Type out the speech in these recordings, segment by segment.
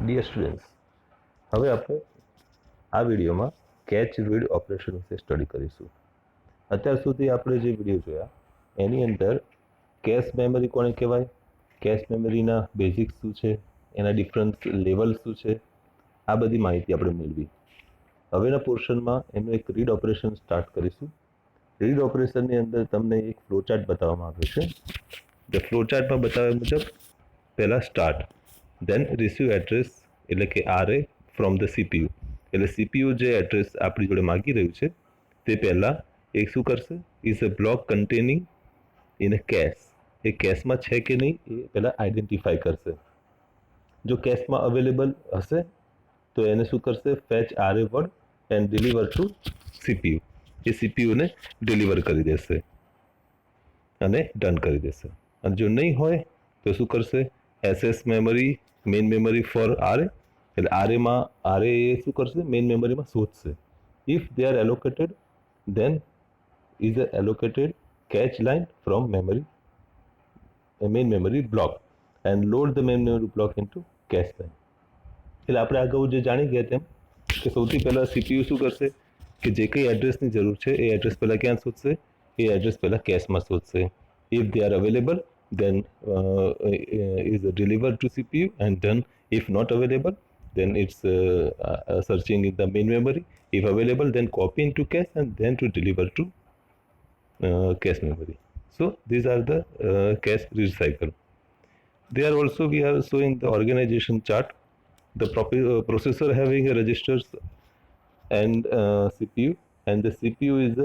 Dear students, હવે આપણે આ વિડીયોમાં કેચ રીડ ઓપરેશન વિશે સ્ટડી કરીશું. અત્યાર સુધી આપણે જે વિડીયો જોયા એની અંદર કેશ મેમરી કોને કહેવાય, કેશ મેમરીના બેઝિક્સ શું છે, એના ડિફરન્ટ લેવલ શું છે, આ બધી માહિતી આપણે મેળવી. હવેના પોર્શનમાં એનું એક રીડ ઓપરેશન સ્ટાર્ટ કરીશું. રીડ ઓપરેશનની અંદર તમને એક ફ્લોચાર્ટ બતાવવામાં આવ્યો છે. ધ ફ્લોચાર્ટમાં બતાવ્યા મુજબ પહેલાં સ્ટાર્ટ, દેન રિસીવ એડ્રેસ એટલે કે આરએ ફ્રોમ ધ સીપીયુ, એટલે સીપીયુ જે એડ્રેસ આપણી જોડે માગી રહ્યું છે તે પહેલાં એ શું કરશે, is a block containing in a cache, એ કેશમાં છે કે નહીં એ પહેલાં આઈડેન્ટિફાઈ કરશે. જો કેશમાં અવેલેબલ હશે તો એને શું કરશે, fetch RA word and deliver to CPU, એ સીપીયુને ડિલિવર કરી દેશે અને ડન કરી દેશે. અને જો નહીં હોય તો શું કરશે, SS memory main memory for RA, એટલે આરએમાં આરએ એ શું કરશે, મેઇન મેમરીમાં શોધશે. If they are allocated then is allocated cache line from memory main memory block and load the main memory block into cache line. એટલે આપણે અગાઉ જે જાણી ગયા તેમ કે સૌથી પહેલાં સીપીયુ શું કરશે કે જે કંઈ એડ્રેસની જરૂર છે એ એડ્રેસ પહેલાં ક્યાં શોધશે, એ એડ્રેસ પહેલાં કેશમાં શોધશે. If they R available then is delivered to CPU and done. If not available then it's searching in the main memory. If available then copy into cache and then to deliver to cache memory. So these are the cache read cycle. There also we are showing the organization chart, the processor having a registers and CPU, and the CPU is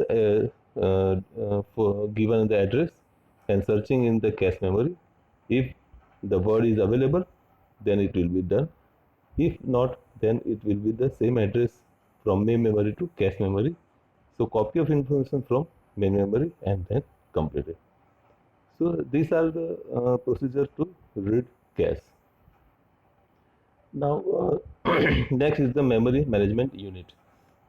for given the address and searching in the cache memory. If the word is available then it will be done. If not then it will be the same address from main memory to cache memory. So copy of information from main memory and then completed. So these are the procedure to read cache. Now next is the memory management unit.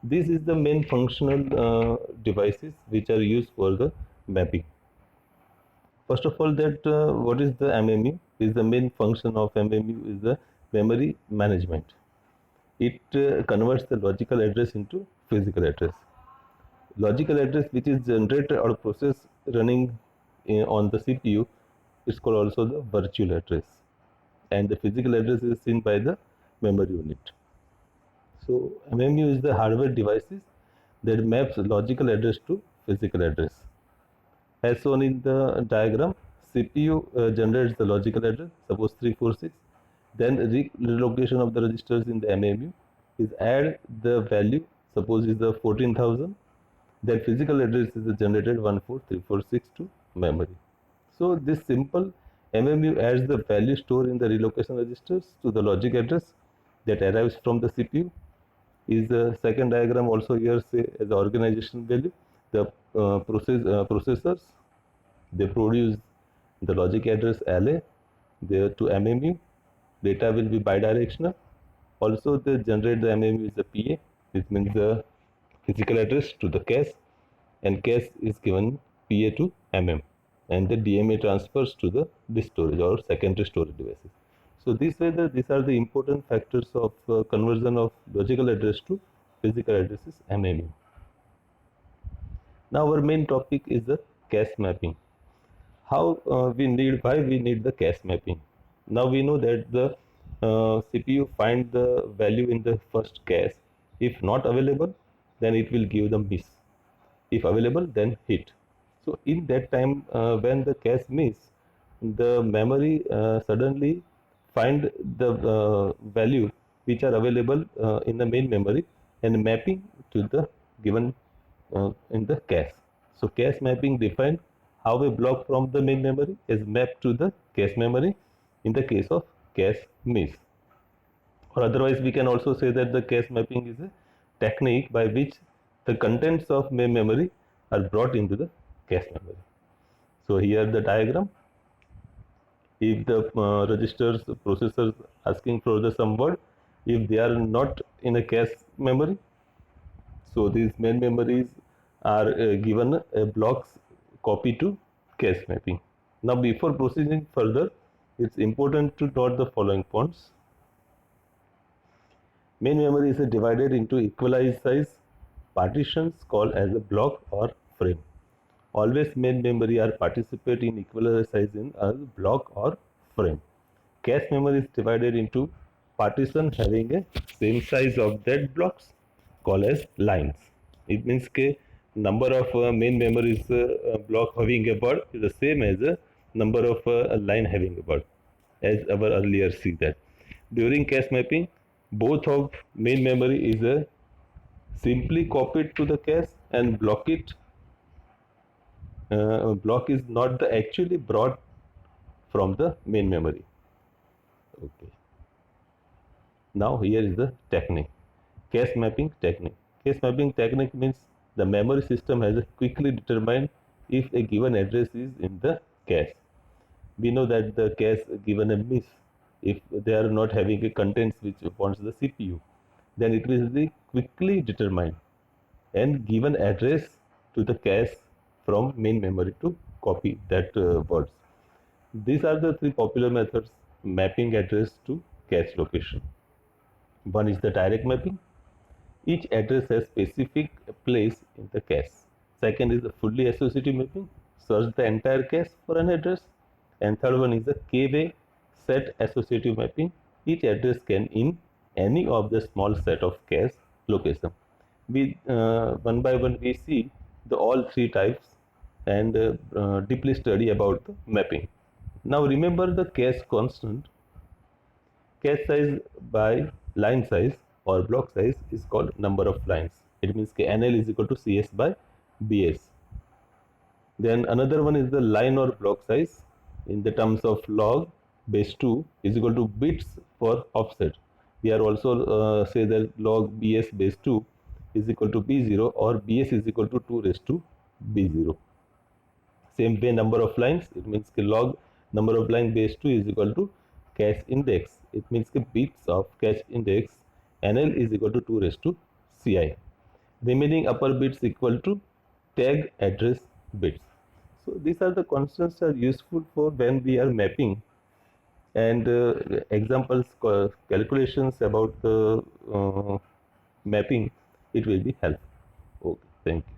This is the main functional devices which are used for the mapping. First of all, that what is the MMU? Is the main function of MMU is the memory management. It converts the logical address into physical address. Logical address which is generated or process running on the CPU is called also the virtual address, and the physical address is seen by the memory unit. So MMU is the hardware devices that maps logical address to physical address. As shown in the diagram, CPU generates the logical address, suppose 346, then relocation of the registers in the MMU is add the value, suppose is the 14,000, that physical address is generated 14346 to memory. So this simple MMU adds the value stored in the relocation registers to the logic address that arrives from the CPU. Is the second diagram also here say as the organization value. The processors, they produce the logic address LA there to MMU. Data will be bidirectional. Also they generate the MMU is the PA, which means the physical address to the cache, and cache is given PA to MM, and the DMA transfers to the disk storage or secondary storage devices. So these are the important factors of conversion of logical address to physical addresses MMU. Now our main topic is the cache mapping. How why we need the cache mapping. Now we know that the CPU find the value in the first cache. If not available then it will give the miss. If available then hit. So in that time when the cache miss, the memory suddenly find the value which are available in the main memory and mapping to the given in the cache. So cache mapping define how a block from the main memory is mapped to the cache memory in the case of cache miss. Or otherwise we can also say that the cache mapping is a technique by which the contents of main memory are brought into the cache memory. So here the diagram, if the registers processors asking for the some word, if they are not in a cache memory, so these main memories are given a blocks copy to cache mapping. Now before proceeding further, it's important to note the following points. Main memory is divided into equalized size partitions called as a block or frame. Always main memory are participate in equalized size in a block or frame. Cache memory is divided into partition having a same size of that blocks called as lines. It means that number of main memories block having a word is the same as a number of line having a word, as our earlier see that. During cache mapping, both of main memory is simply copied to the cache and block it. Block is not the actually brought from the main memory. Okay. Now here is the technique. Cache mapping technique. Cache mapping technique means the memory system has quickly determined if a given address is in the cache. We know that the cache given a miss, if they are not having a contents which wants the CPU, then it will be quickly determined and given address to the cache from main memory to copy that words. These are the three popular methods mapping address to cache location. One is the direct mapping. Each address has specific place in the cache. Second is the fully associative mapping. Search the entire cache for an address. And third one is the k-way set associative mapping. Each address can in any of the small set of cache location. We one by one we see the all three types and deeply study about the mapping. Now remember the cache constant. Cache size by line size or block size is called number of lines. It means NL is equal to CS by BS. Then another one is the line or block size in the terms of log base 2 is equal to bits for offset. We are also say that log BS base 2 is equal to B0 or BS is equal to 2 raised to B0. Same way number of lines, it means log number of line base 2 is equal to cache index. It means bits of cache index NL is equal to 2 raised to Ci. Remaining upper bits equal to tag address bits. So these are the constants are useful for when we are mapping, and examples calculations about the mapping, it will be helpful. Okay, thank you.